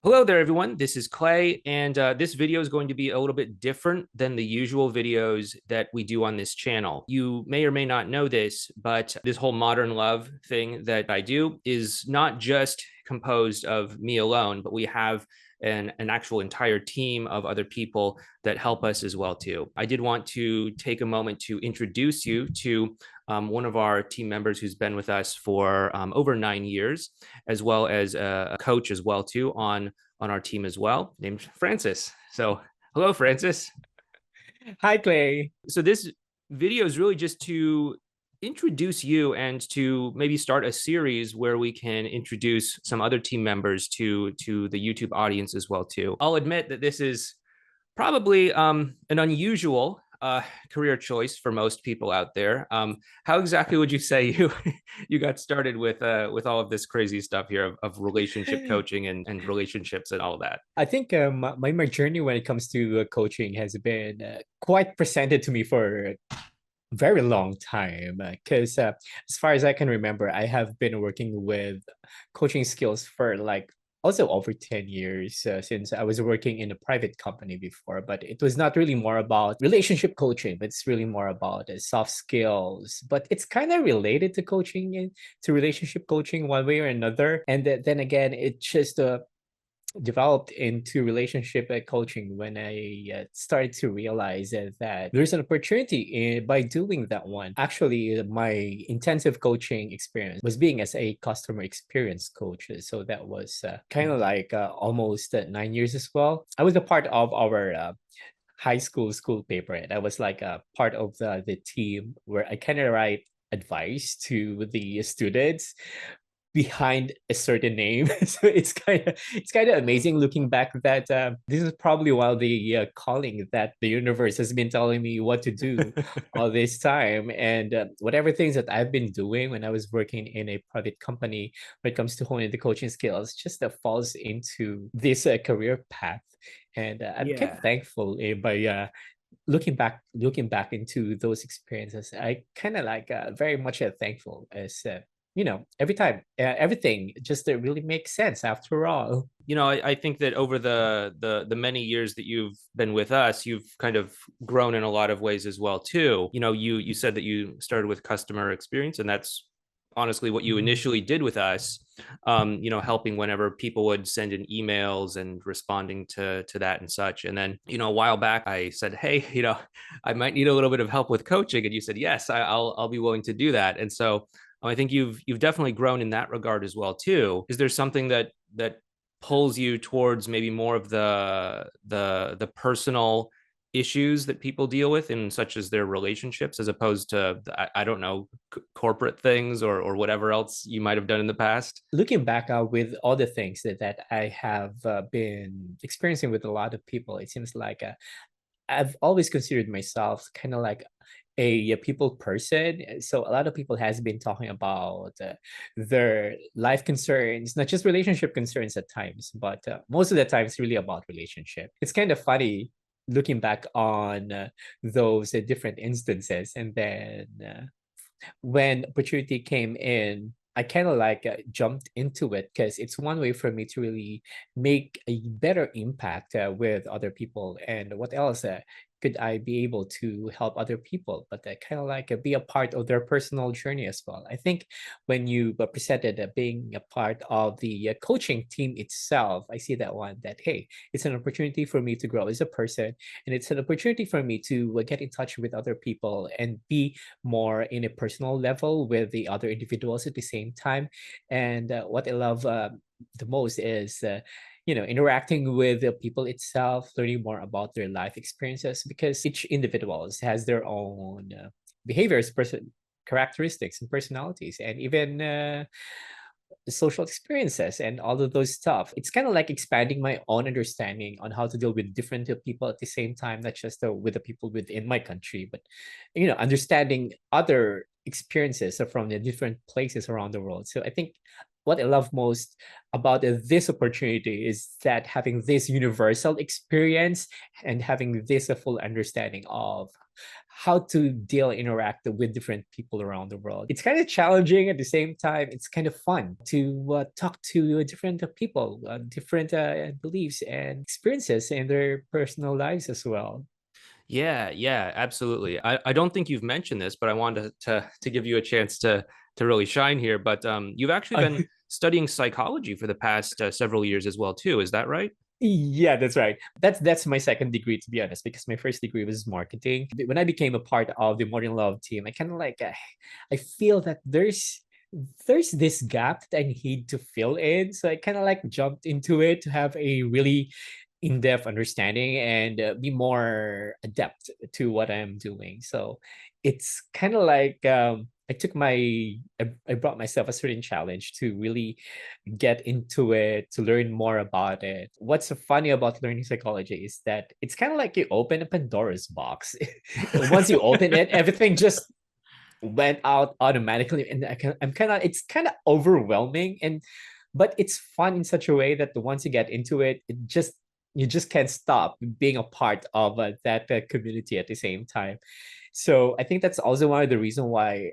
Hello there, everyone. This is Clay, and this video is going to be a little bit different than the usual videos that we do on this channel. You may or may not know this, but this whole modern love thing that I do is not just composed of me alone, but we have an actual entire team of other people that help us as well too. I did want to take a moment to introduce you to one of our team members who's been with us for over 9 years, as well as a coach as well too on our team as well, named Francis. So, hello, Francis. Hi, Clay. So this video is really just to introduce you and to maybe start a series where we can introduce some other team members to the YouTube audience as well too. I'll admit that this is probably an unusual career choice for most people out there. How exactly would you say you you got started with all of this crazy stuff here of relationship coaching and relationships and all of that? I think my journey when it comes to coaching has been quite presented to me for a very long time. Because as far as I can remember, I have been working with coaching skills for like also over 10 years since I was working in a private company before. But it was not really more about relationship coaching, but it's really more about soft skills. But it's kind of related to coaching, to relationship coaching one way or another. And then again, it just developed into relationship coaching when I started to realize that there's an opportunity by doing that one. Actually, my intensive coaching experience was being as a customer experience coach. So that was kind of like almost 9 years as well. I was a part of our high school paper, and I was like a part of the team where I kind of write advice to the students behind a certain name. So it's kind of amazing looking back that this is probably one of the calling that the universe has been telling me what to do all this time. And whatever things that I've been doing when I was working in a private company when it comes to honing the coaching skills just falls into this career path. And I'm kind of Yeah. thankful by looking back into those experiences. I kind of like very much thankful as every time everything just really makes sense after all. I think that over the many years that you've been with us, you've kind of grown in a lot of ways as well too. You said that you started with customer experience, and that's honestly what you Mhm. initially did with us. Helping whenever people would send in emails and responding to that and such. And then, a while back, I said, hey, I might need a little bit of help with coaching, and you said, yes, I'll be willing to do that. And so I think you've definitely grown in that regard as well too. Is there something that pulls you towards maybe more of the personal issues that people deal with in such as their relationships as opposed to I don't know, corporate things or whatever else you might have done in the past? Looking back with all the things that I have been experiencing with a lot of people, it seems like I've always considered myself kind of like a people person. So a lot of people has been talking about their life concerns, not just relationship concerns at times, but most of the time it's really about relationship. It's kind of funny looking back on those different instances, and then when opportunity came in, I kind of like jumped into it because it's one way for me to really make a better impact with other people. And what else could I be able to help other people, but kind of like be a part of their personal journey as well. I think when you presented being a part of the coaching team itself, I see that one that, hey, it's an opportunity for me to grow as a person, and it's an opportunity for me to get in touch with other people and be more in a personal level with the other individuals at the same time. And what I love the most is interacting with the people itself, learning more about their life experiences, because each individual has their own behaviors, characteristics and personalities, and even social experiences and all of those stuff. It's kind of like expanding my own understanding on how to deal with different people at the same time, not just with the people within my country, but understanding other experiences from the different places around the world. So I think what I love most about this opportunity is that having this universal experience and having this a full understanding of how to deal interact with different people around the world. It's kind of challenging, at the same time it's kind of fun to talk to different people, different beliefs and experiences in their personal lives as well. Yeah, yeah, absolutely. I don't think you've mentioned this, but I wanted to give you a chance to really shine here. But you've actually been studying psychology for the past several years as well, too. Is that right? Yeah, that's right. That's my second degree, to be honest, because my first degree was marketing. When I became a part of the Modern Love team, I kind of like I feel that there's this gap that I need to fill in. So I kind of like jumped into it to have a really in-depth understanding and be more adept to what I'm doing. So it's kind of like I brought myself a certain challenge to really get into it, to learn more about it. What's so funny about learning psychology is that it's kind of like you open a Pandora's box. Once you open it, everything just went out automatically, and I'm kind of it's kind of overwhelming, and but it's fun in such a way that once you get into it, you just can't stop being a part of that community at the same time. So I think that's also one of the reasons why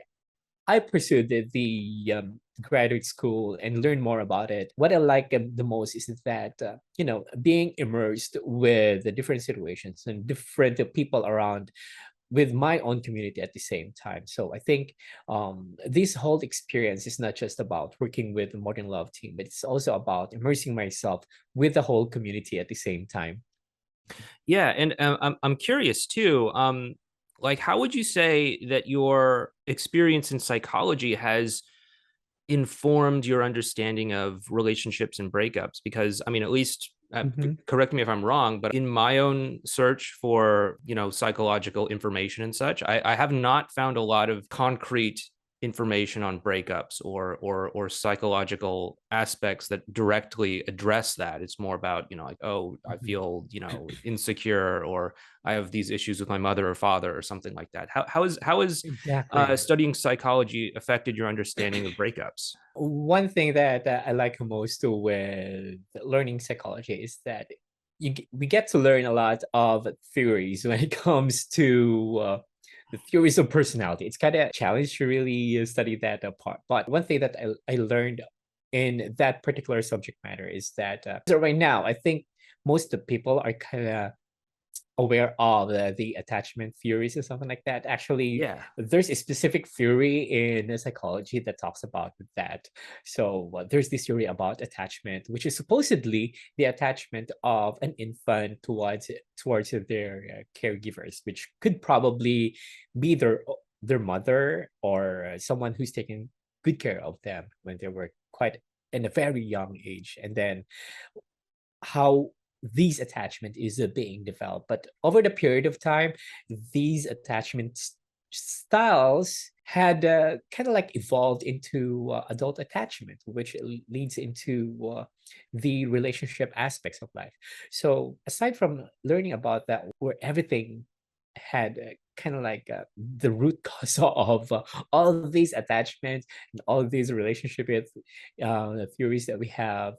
I pursued the graduate school and learned more about it. What I like the most is that, being immersed with the different situations and different people around with my own community at the same time. So I think this whole experience is not just about working with the Modern Love team, but it's also about immersing myself with the whole community at the same time. Yeah, and I'm curious too. Like, how would you say that your experience in psychology has informed your understanding of relationships and breakups? Because I mean, at least Mhm. correct me if I'm wrong, but in my own search for psychological information and such, I have not found a lot of concrete information on breakups or psychological aspects that directly address that. It's more about like, oh, I Mhm. feel insecure, or I have these issues with my mother or father or something like that. How has Exactly. studying psychology affected your understanding of breakups? One thing that I like most with learning psychology is that we get to learn a lot of theories when it comes to the theories of personality. It's kind of a challenge to really study that apart. But one thing that I learned in that particular subject matter is that so right now, I think most of the people are kind of aware of the attachment theories or something like that. Actually, Yeah. there's a specific theory in psychology that talks about that. So there's this theory about attachment, which is supposedly the attachment of an infant towards their caregivers, which could probably be their mother or someone who's taking good care of them when they were quite in a very young age, and then how these attachment is being developed. But over the period of time, these styles had kind of like evolved into adult attachment, which leads into the relationship aspects of life. So aside from learning about that, where everything had kind of like the root cause of all of these attachments and all of these relationship theories that we have,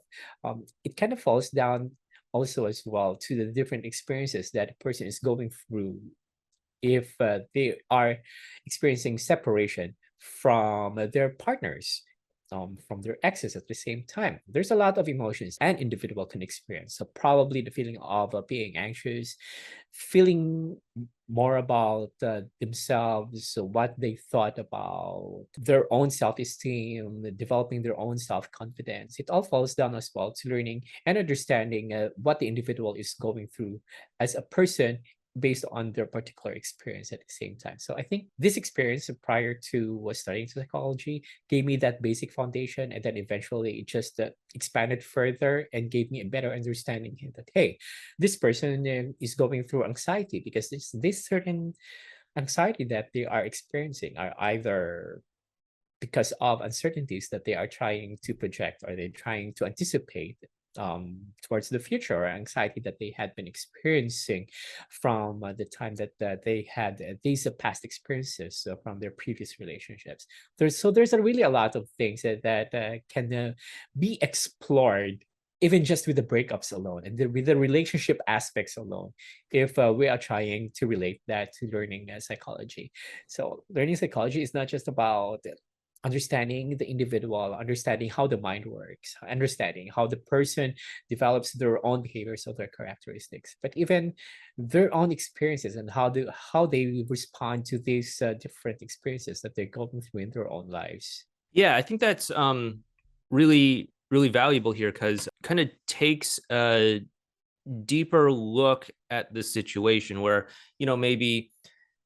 it kind of falls down also as well to the different experiences that a person is going through if they are experiencing separation from their partners, from their exes at the same time. There's a lot of emotions an individual can experience. So probably the feeling of being anxious, feeling more about themselves, so what they thought about their own self-esteem, developing their own self-confidence. It all falls down as well to learning and understanding what the individual is going through as a person based on their particular experience at the same time. So I think this experience prior to studying psychology gave me that basic foundation, and then eventually it just expanded further and gave me a better understanding that hey, this person is going through anxiety because this certain anxiety that they are experiencing are either because of uncertainties that they are trying to project or they're trying to anticipate towards the future, or anxiety that they had been experiencing from the time that they had these past experiences from their previous relationships. There's a really a lot of things that can be explored even just with the breakups alone and with the relationship aspects alone, if we are trying to relate that to learning psychology. So learning psychology is not just about understanding the individual, understanding how the mind works, understanding how the person develops their own behaviors or their characteristics, but even their own experiences and how they respond to these different experiences that they're going through in their own lives. Yeah, I think that's really really valuable here because kind of takes a deeper look at the situation where maybe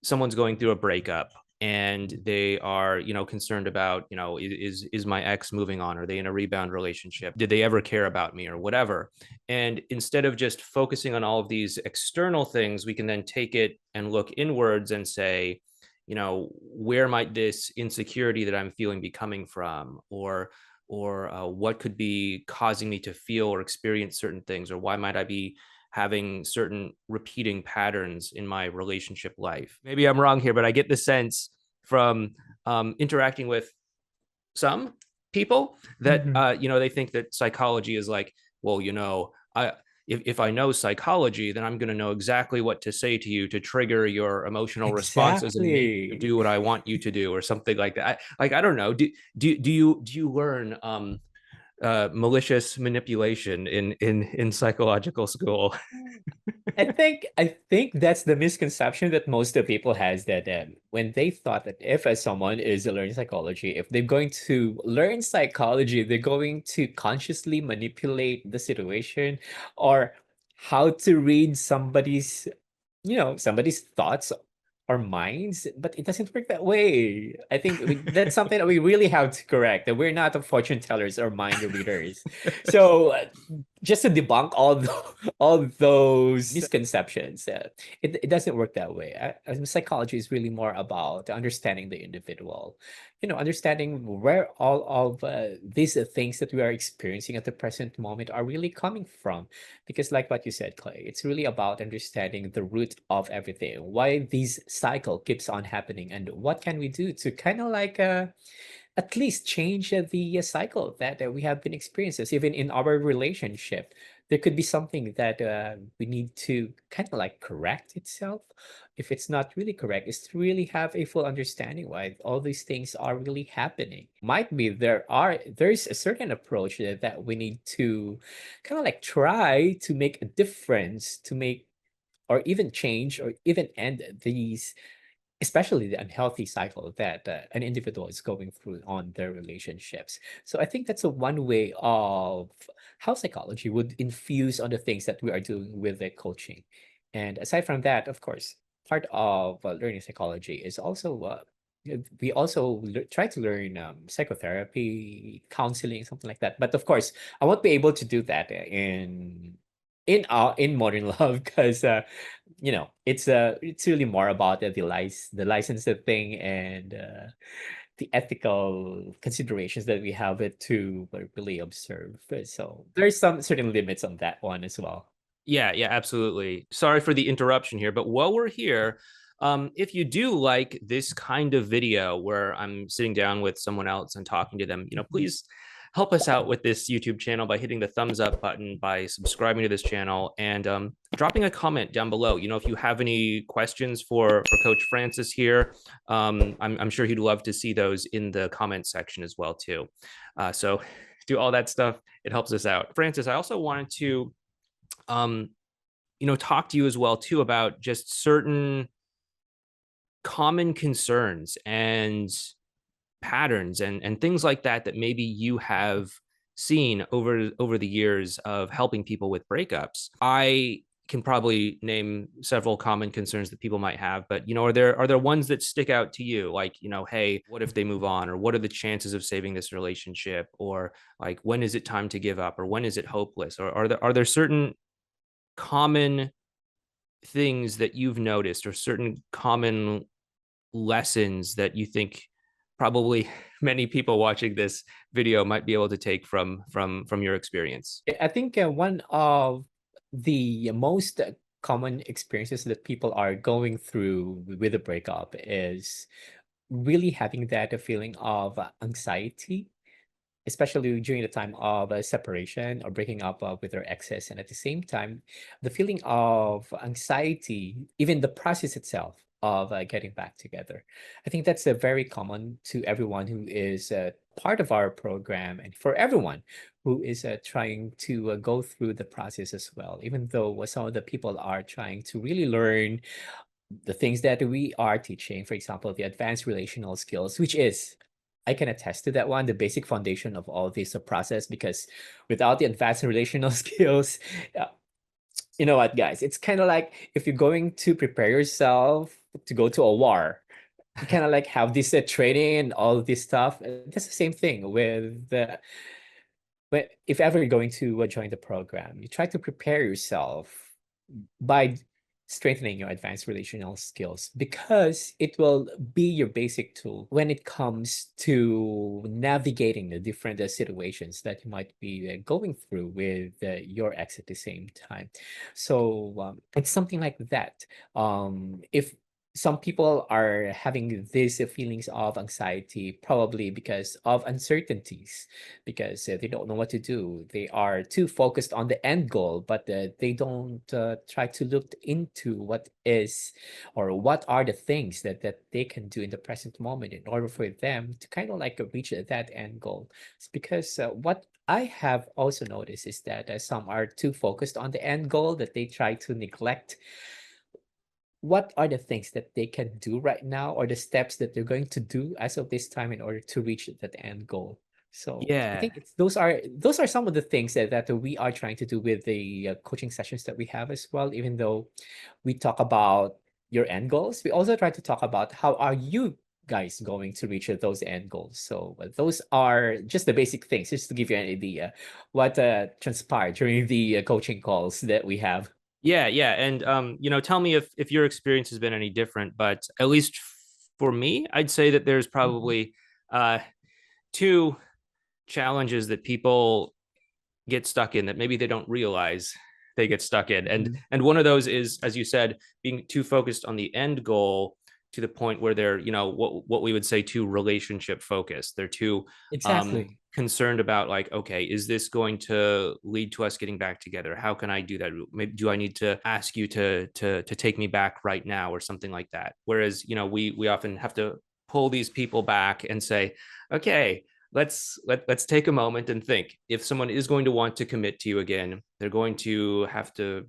someone's going through a breakup and they are concerned about is my ex moving on, are they in a rebound relationship, did they ever care about me or whatever. And instead of just focusing on all of these external things, we can then take it and look inwards and say, where might this insecurity that I'm feeling be coming from, or what could be causing me to feel or experience certain things, or why might I be having certain repeating patterns in my relationship life. Maybe I'm wrong here, but I get the sense from interacting with some people that Mhm. they think that psychology is like, well, I if I know psychology, then I'm going to know exactly what to say to you to trigger your emotional responses and make you Exactly. do what I want you to do, or something like that. I don't know. Do you learn malicious manipulation in psychological school? I think that's the misconception that most of people has, that when they thought that if someone is learning psychology, if they're going to learn psychology, they're going to consciously manipulate the situation or how to read somebody's thoughts or minds, but it doesn't work that way. I think that's something that we really have to correct, that we're not the fortune tellers or mind readers. So just to debunk all those misconceptions, it doesn't work that way. Psychology is really more about understanding the individual, understanding where all of these things that we are experiencing at the present moment are really coming from. Because like what you said, Clay, it's really about understanding the root of everything, why this cycle keeps on happening, and what can we do to kind of like at least change the cycle that we have been experiencing. Even in our relationship, there could be something that we need to kind of like correct itself. If it's not really correct, is to really have a full understanding why all these things are really happening. Might be there's a certain approach that we need to kind of like try to make a difference, to make or even change or even end these, especially the unhealthy cycle that an individual is going through on their relationships. So I think that's a one way of how psychology would infuse on the things that we are doing with the coaching. And aside from that, of course, part of learning psychology is also we also try to learn psychotherapy, counseling, something like that. But of course, I won't be able to do that in modern love, because it's really more about the licensed thing and the ethical considerations that we have it to really observe. So there's some certain limits on that one as well. Yeah, yeah, absolutely. Sorry for the interruption here, but while we're here, if you do like this kind of video where I'm sitting down with someone else and talking to them, please help us out with this YouTube channel by hitting the thumbs up button, by subscribing to this channel, and dropping a comment down below. If you have any questions for Coach Francis here, I'm sure he'd love to see those in the comment section as well too. So do all that stuff. It helps us out. Francis, I also wanted to um, talk to you as well too about just certain common concerns and patterns and things like that that maybe you have seen over the years of helping people with breakups. I can probably name several common concerns that people might have, but are there ones that stick out to you, like, hey, what if they move on, or what are the chances of saving this relationship, or like, when is it time to give up, or when is it hopeless, or are there certain common things that you've noticed, or certain common lessons that you think probably many people watching this video might be able to take from your experience? I think one of the most common experiences that people are going through with a breakup is really having that feeling of anxiety especially during the time of separation or breaking up with their exes. And at the same time, the feeling of anxiety, even the process itself of getting back together. I think that's very common to everyone who is part of our program, and for everyone who is trying to go through the process as well, even though some of the people are trying to really learn the things that we are teaching, for example, the advanced relational skills, which is, I can attest to that one, the basic foundation of all this process, because without the advanced relational skills, uh, you know what, guys, it's kind of like if you're going to prepare yourself to go to a war, you kind of like have this training and all this stuff. That's the same thing with but if ever you're going to join the program, you try to prepare yourself by strengthening your advanced relational skills, because it will be your basic tool when it comes to navigating the different situations that you might be going through with your ex at the same time. So it's something like that. If some people are having these feelings of anxiety, probably because of uncertainties, because they don't know what to do. They are too focused on the end goal, but they don't try to look into what is, or what are the things that they can do in the present moment in order for them to kind of like reach that end goal. It's because what I have also noticed is that some are too focused on the end goal that they try to neglect what are the things that they can do right now, or the steps that they're going to do as of this time in order to reach that end goal. So I Yeah. think those are some of the things that we are trying to do with the coaching sessions that we have as well. Even though we talk about your end goals, we also try to talk about how are you guys going to reach those end goals. So those are just the basic things, just to give you an idea what transpired during the coaching calls that we have. Yeah, yeah, and tell me if your experience has been any different. But at least for me, I'd say that there's Mhm. probably uh, two challenges that people get stuck in that maybe they don't realize they get stuck in. Mhm. And one of those is, as you said, being too focused on the end goal to the point where they're, what we would say too relationship focused. They're too Exactly. concerned about, like, okay, is this going to lead to us getting back together? How can I do that? Maybe do I need to ask you to take me back right now or something like that? Whereas, we often have to pull these people back and say, okay, let's take a moment and think. If someone is going to want to commit to you again, they're going to have to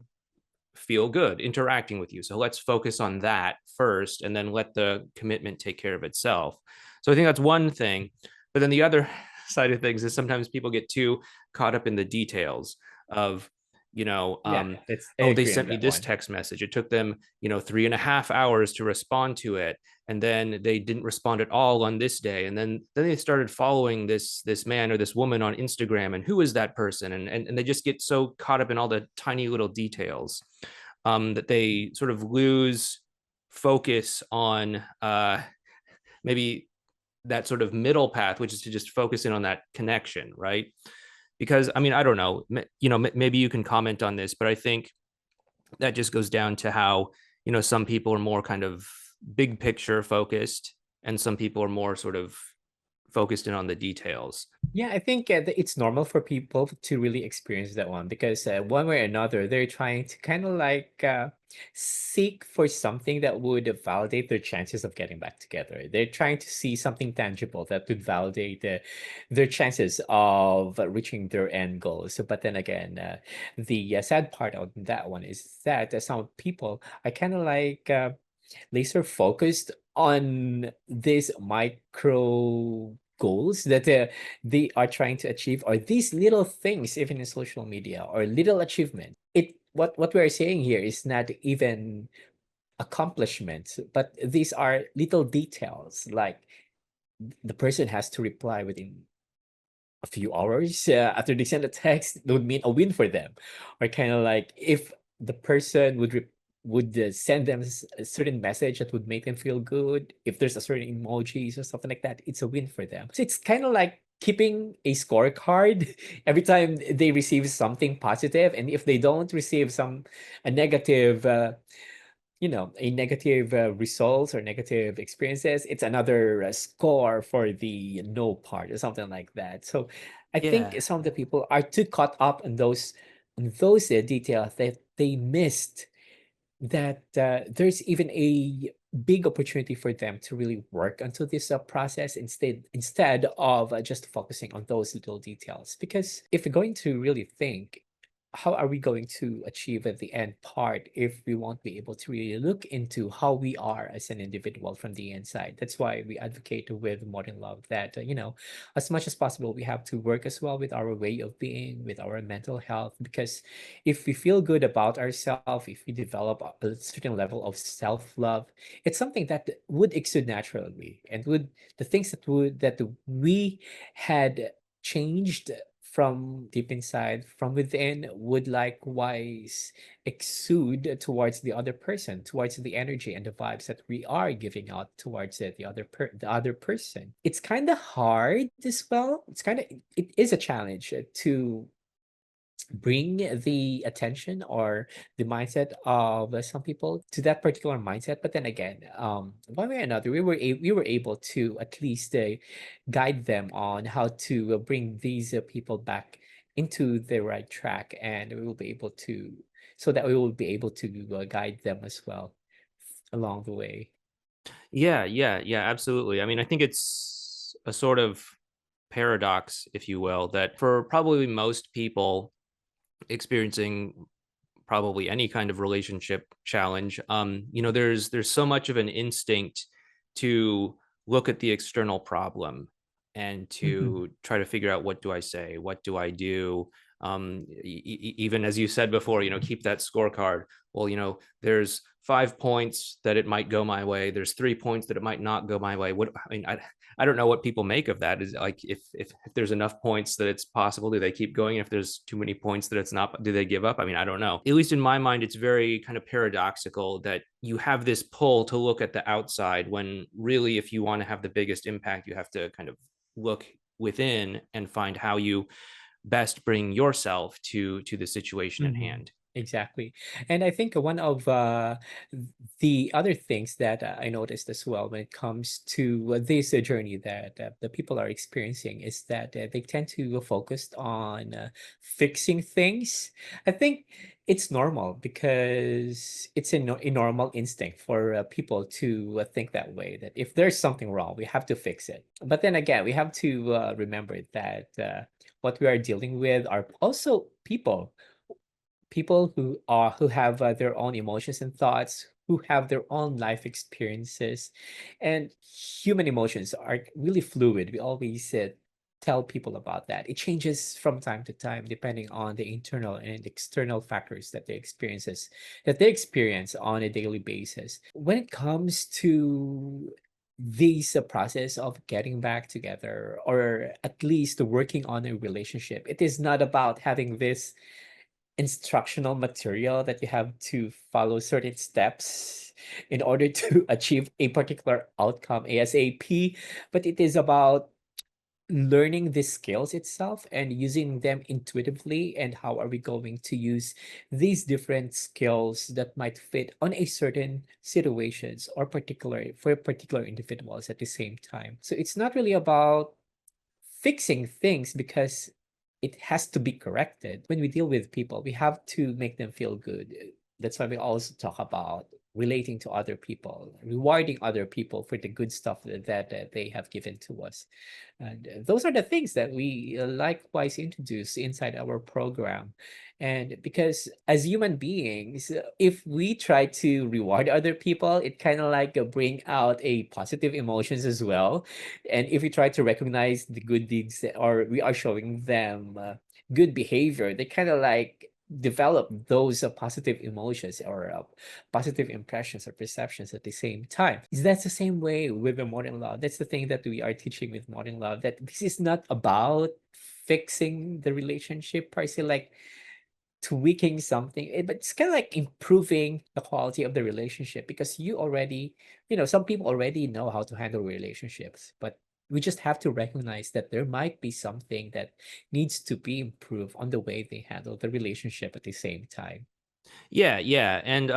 feel good interacting with you. So let's focus on that first and then let the commitment take care of itself. So I think that's one thing. But then the other side of things is sometimes people get too caught up in the details of, you know, Yeah, um, that's I oh, they agree on sent me that this one. text message. It took them, 3.5 hours to respond to it. And then they didn't respond at all on this day. And then they started following this man or this woman on Instagram. And who is that person? And they just get so caught up in all the tiny little details that they sort of lose focus on maybe that sort of middle path, which is to just focus in on that connection, right? Because I mean, I don't know, maybe you can comment on this, but I think that just goes down to how, some people are more kind of big picture focused, and some people are more sort of focused in on the details. Yeah, I think it's normal for people to really experience that one, because one way or another, they're trying to kind of like seek for something that would validate their chances of getting back together. They're trying to see something tangible that would validate their chances of reaching their end goals. So, but then again, the sad part of that one is that some people are kind of like laser focused on these micro goals that they are trying to achieve, or these little things even in social media, or little achievement. It what we are saying here is not even accomplishments, but these are little details, like the person has to reply within a few hours after they send a text. That would mean a win for them. Or kind of like if the person would send them a certain message that would make them feel good, if there's a certain emojis or something like that, it's a win for them. So it's kind of like keeping a scorecard every time they receive something positive, and if they don't receive a negative a negative results or negative experiences, it's another score for the no part or something like that. So I think Yeah. some of the people are too caught up in those details that they missed that there's even a big opportunity for them to really work onto this process instead of just focusing on those little details. Because if you're going to really think, how are we going to achieve at the end part if we won't be able to really look into how we are as an individual from the inside? That's why we advocate with Modern Love that as much as possible we have to work as well with our way of being, with our mental health, because if we feel good about ourselves, if we develop a certain level of self-love, it's something that would exude naturally, and would the things that we had changed from deep inside, from within, would likewise exude towards the other person, towards the energy and the vibes that we are giving out towards the other person. It's kind of hard as well. It is a challenge to bring the attention or the mindset of some people to that particular mindset. But then again, one way or another, we were able to at least guide them on how to bring these people back into the right track, and we will be able to so that we will be able to guide them as well along the way. Yeah, yeah, yeah, absolutely. I mean, I think it's a sort of paradox, if you will, that for probably most people experiencing probably any kind of relationship challenge, there's so much of an instinct to look at the external problem and Mhm. to try to figure out, what do I say, what do I do, even as you said before, keep that scorecard. Well, there's 5 points that it might go my way, there's 3 points that it might not go my way. What I mean, I don't know what people make of that. Is like, if there's enough points that it's possible, do they keep going? If there's too many points that it's not, do they give up? I mean, I don't know. At least in my mind, it's very kind of paradoxical that you have this pull to look at the outside, when really, if you want to have the biggest impact, you have to kind of look within and find how you best bring yourself to the situation at Mhm. hand. Exactly. And I think one of the other things that I noticed as well when it comes to this journey that the people are experiencing is that they tend to focus on fixing things. I think it's normal because it's a normal instinct for people to think that way, that if there's something wrong, we have to fix it. But then again, we have to remember that what we are dealing with are also people who have their own emotions and thoughts, who have their own life experiences, and human emotions are really fluid. We always tell people about that. It changes from time to time depending on the internal and external factors that they experience on a daily basis. When it comes to this process of getting back together, or at least working on a relationship, it is not about having this instructional material that you have to follow certain steps in order to achieve a particular outcome ASAP, but it is about learning the skills itself and using them intuitively, and how are we going to use these different skills that might fit on a certain situations or particular individuals at the same time. So it's not really about fixing things because it has to be corrected. When we deal with people, we have to make them feel good. That's why we also talk about relating to other people, rewarding other people for the good stuff that they have given to us. And those are the things that we likewise introduce inside our program. And because as human beings, if we try to reward other people, it kind of like bring out a positive emotions as well. And if we try to recognize the good deeds or we are showing them good behavior, they kind of like develop those positive emotions or positive impressions or perceptions at the same time. Is that's the same way with the modern law? That's the thing that we are teaching with modern law, that this is not about fixing the relationship per se, like tweaking something, but it's kind of like improving the quality of the relationship, because some people already know how to handle relationships, but we just have to recognize that there might be something that needs to be improved on the way they handle the relationship at the same time. Yeah, yeah. And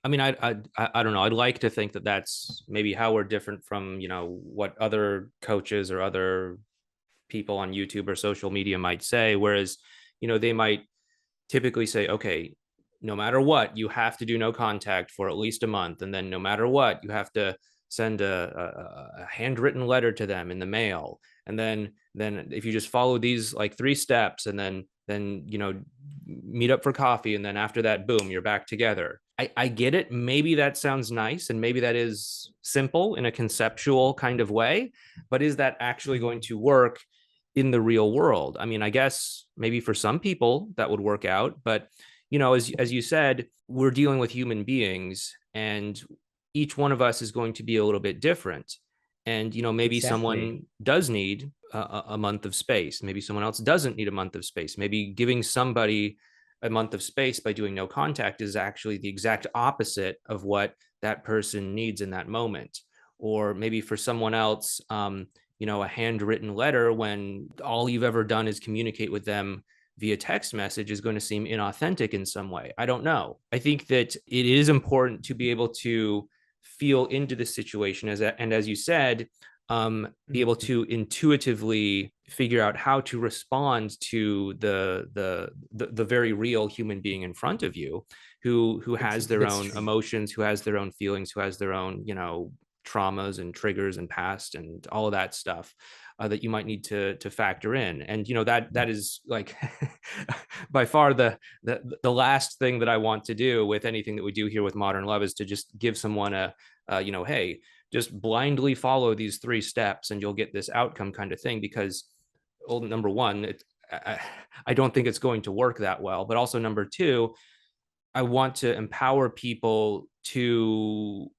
I mean, I don't know. I'd like to think that that's maybe how we're different from, what other coaches or other people on YouTube or social media might say. Whereas, they might typically say, okay, no matter what, you have to do no contact for at least a month. And then no matter what, you have to send a handwritten letter to them in the mail. And then if you just follow these like 3 steps and then, meet up for coffee. And then after that, boom, you're back together. I get it. Maybe that sounds nice. And maybe that is simple in a conceptual kind of way. But is that actually going to work in the real world? I mean, I guess maybe for some people that would work out, but as you said, we're dealing with human beings, and each one of us is going to be a little bit different. And maybe Exactly. someone does need a month of space. Maybe someone else doesn't need a month of space. Maybe giving somebody a month of space by doing no contact is actually the exact opposite of what that person needs in that moment. Or maybe for someone else, a handwritten letter when all you've ever done is communicate with them via text message is going to seem inauthentic in some way. I don't know. I think that it is important to be able to feel into the situation and as you said, be able Mhm. to intuitively figure out how to respond to the very real human being in front of you, who has their That's own true. emotions, who has their own feelings, who has their own traumas and triggers and past and all of that stuff, that you might need to factor in. And that is like by far the last thing that I want to do with anything that we do here with Modern Love is to just give someone hey, just blindly follow these 3 steps and you'll get this outcome kind of thing. Because, well, number one, I don't think it's going to work that well. But also number two, I want to empower people to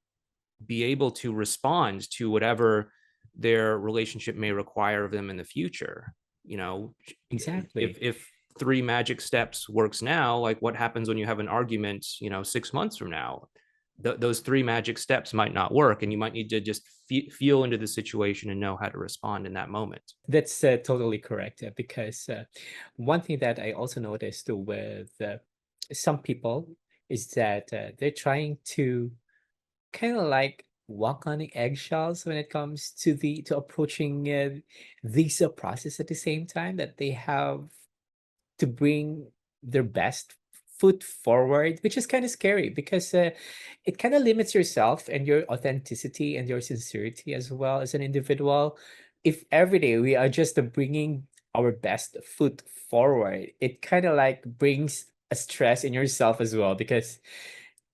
be able to respond to whatever their relationship may require of them in the future. You know, Exactly. if 3 magic steps works now, like what happens when you have an argument, 6 months from now? Those 3 magic steps might not work, and you might need to just feel into the situation and know how to respond in that moment. That's totally correct. Because one thing that I also noticed with some people is that they're trying to kind of like walk on the eggshells when it comes to the to approaching these process at the same time that they have to bring their best foot forward, which is kind of scary because it kind of limits yourself and your authenticity and your sincerity as well as an individual. If every day we are just bringing our best foot forward, it kind of like brings a stress in yourself as well because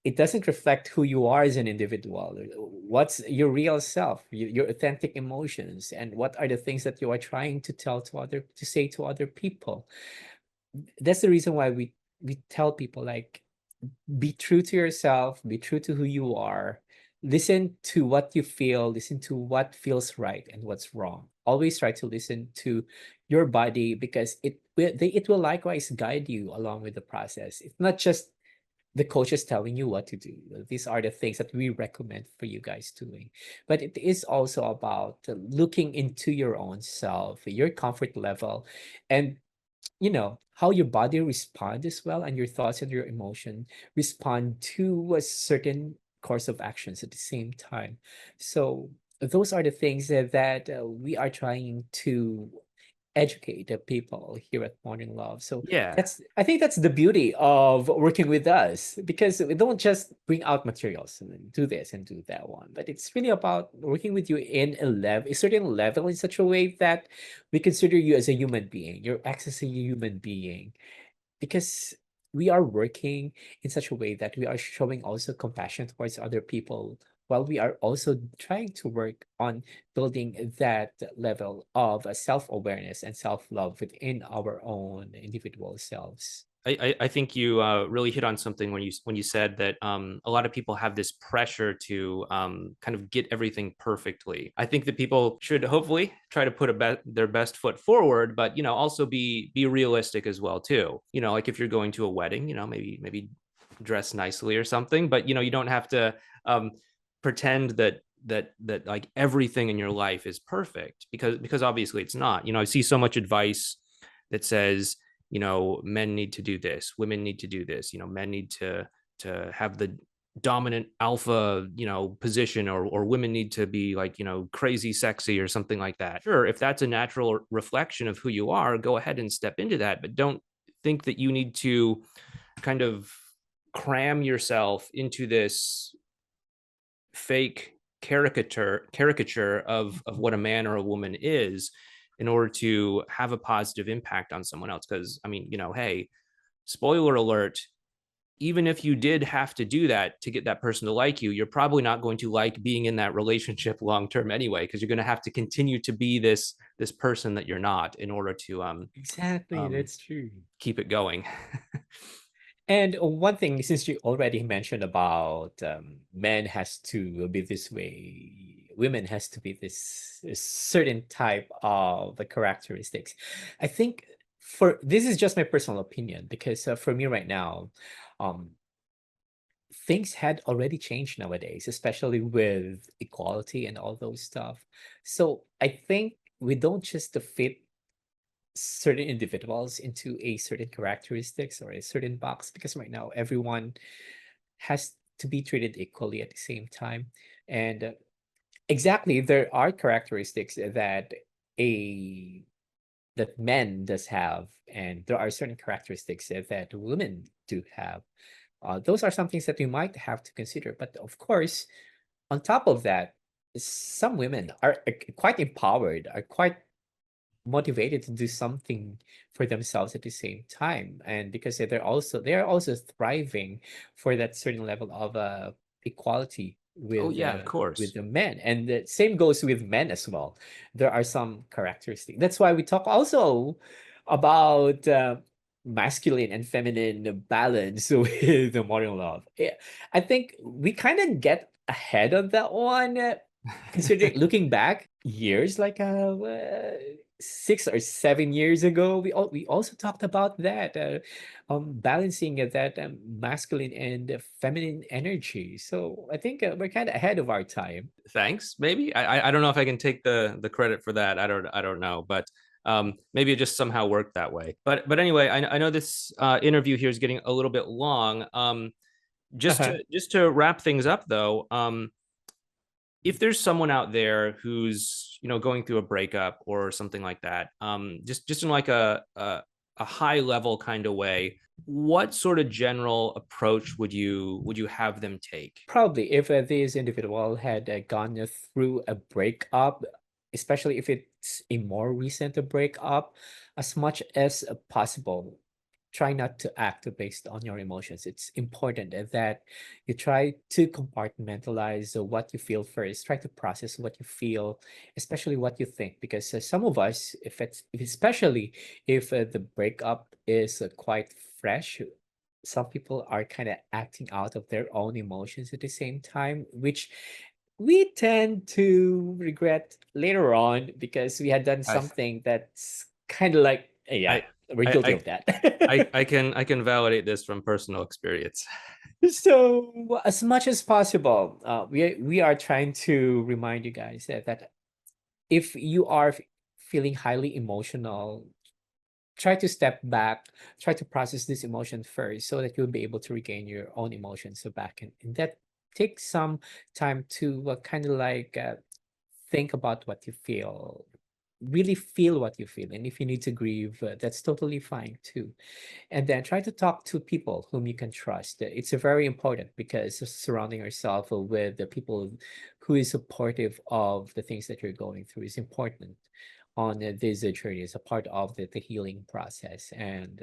it doesn't reflect who you are as an individual. What's your real self, your authentic emotions, and what are the things that you are trying to tell to other to say to other people. That's the reason why we tell people like be true to yourself, be true to who you are, listen to what you feel, listen to what feels right and what's wrong. Always try to listen to your body because it will likewise guide you along with the process. It's not just the coach is telling you what to do. These are the things that we recommend for you guys doing. But it is also about looking into your own self, your comfort level, and how your body respond as well, and your thoughts and your emotion respond to a certain course of actions at the same time. So those are the things that we are trying to educate the people here at Morning Love. So Yeah. that's I think that's the beauty of working with us because we don't just bring out materials and then do this and do that one, but it's really about working with you in a certain level in such a way that we consider you as a human being. You're accessing a human being because we are working in such a way that we are showing also compassion towards other people while we are also trying to work on building that level of self-awareness and self-love within our own individual selves. I think you really hit on something when you said that a lot of people have this pressure to kind of get everything perfectly. I think that people should hopefully try to put their best foot forward, but also be realistic as well too. Like if you're going to a wedding, maybe dress nicely or something, but you don't have to um, pretend that like everything in your life is perfect, because obviously it's not. I see so much advice that says, men need to do this, women need to do this, men need to have dominant alpha, position, or women need to be like, crazy sexy or something like that. Sure, if that's a natural reflection of who you are, go ahead and step into that, but don't think that you need to kind of cram yourself into this fake caricature of what a man or a woman is in order to have a positive impact on someone else. Because I mean, hey, spoiler alert, even if you did have to do that to get that person to like you, you're probably not going to like being in that relationship long term anyway, because you're going to have to continue to be this person that you're not in order to Exactly, um that's true. keep it going. And one thing, since you already mentioned about men has to be this way, women has to be this certain type of the characteristics. I think for this is just my personal opinion because for me right now, um, things had already changed nowadays, especially with equality and all those stuff. So I think we don't just fit certain individuals into a certain characteristics or a certain box because right now everyone has to be treated equally at the same time. And exactly, there are characteristics a that men does have, and there are certain characteristics that women do have. Those are some things that we might have to consider. But of course, on top of that, some women are quite empowered, are quite motivated to do something for themselves at the same time, and because they are also thriving for that certain level of equality Oh yeah, of with course. the men, and the same goes with men as well. There are some characteristics. That's why we talk also about masculine and feminine balance with the modern love. Yeah, I think we kind of get ahead of that one, considering looking back years like 6 or 7 years ago, we also talked about that balancing that masculine and feminine energy. So I think we're kind of ahead of our time. Thanks. Maybe I don't know if I can take the credit for that. I don't know, but maybe it just somehow worked that way. But anyway, I know this interview here is getting a little bit long. Just Uh-huh. to wrap things up, though, if there's someone out there who's going through a breakup or something like that, just in like a high level kind of way, what sort of general approach would you have them take? Probably if this individual had gone through a breakup, especially if it's a more recent breakup, as much as possible, try not to act based on your emotions. It's important that you try to compartmentalize what you feel first. Try to process what you feel, especially what you think, because some of us, especially if the breakup is quite fresh, some people are kind of acting out of their own emotions at the same time, which we tend to regret later on because we had done I something that's kind of like, yeah, I we're guilty I of that. I can validate this from personal experience. So, as much as possible, we are trying to remind you guys that if you are feeling highly emotional, try to step back, try to process this emotion first so that you'll be able to regain your own emotions back. And that takes some time to kind of like think about what you feel, really feel what you feel. And if you need to grieve, that's totally fine too. And then try to talk to people whom you can trust. It's very important because surrounding yourself with the people who is supportive of the things that you're going through is important on this journey. It's a part of the healing process. And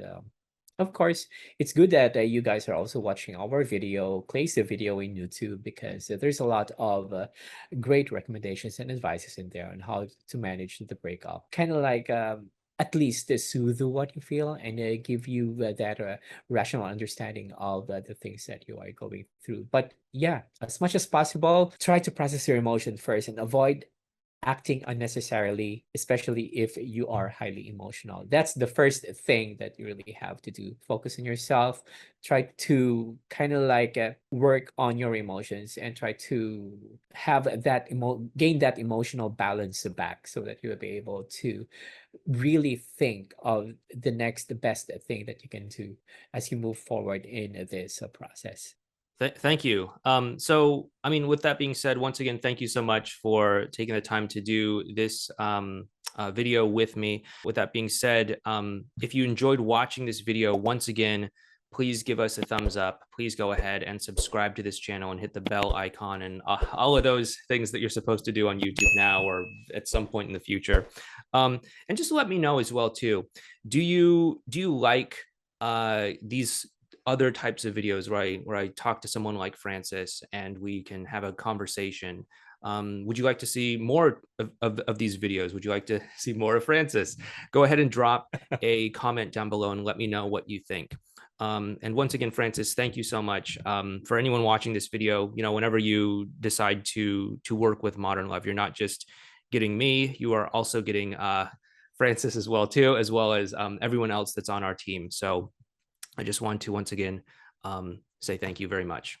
of course, it's good that you guys are also watching our video, Clay's video in YouTube, because there's a lot of great recommendations and advices in there on how to manage the breakup. Kind of like at least soothe what you feel and give you that rational understanding of the things that you are going through. But yeah, as much as possible, try to process your emotion first and avoid acting unnecessarily, especially if you are highly emotional. That's the first thing that you really have to do. Focus on yourself. Try to kind of like work on your emotions and try to have that gain that emotional balance back so that you'll be able to really think of the next best thing that you can do as you move forward in this process. Thank you. So, I mean, with that being said, once again, thank you so much for taking the time to do this video with me. With that being said, if you enjoyed watching this video, once again, please give us a thumbs up. Please go ahead and subscribe to this channel and hit the bell icon and all of those things that you're supposed to do on YouTube now or at some point in the future. And just let me know as well too. Do you like these other types of videos where I talk to someone like Francis and we can have a conversation? Would you like to see more of these videos? Would you like to see more of Francis? Go ahead and drop a comment down below and let me know what you think. And once again, Francis, thank you so much. For anyone watching this video, whenever you decide to work with Modern Love, you're not just getting me, you are also getting Francis as well too, as well as everyone else that's on our team. So I just want to once again say thank you very much.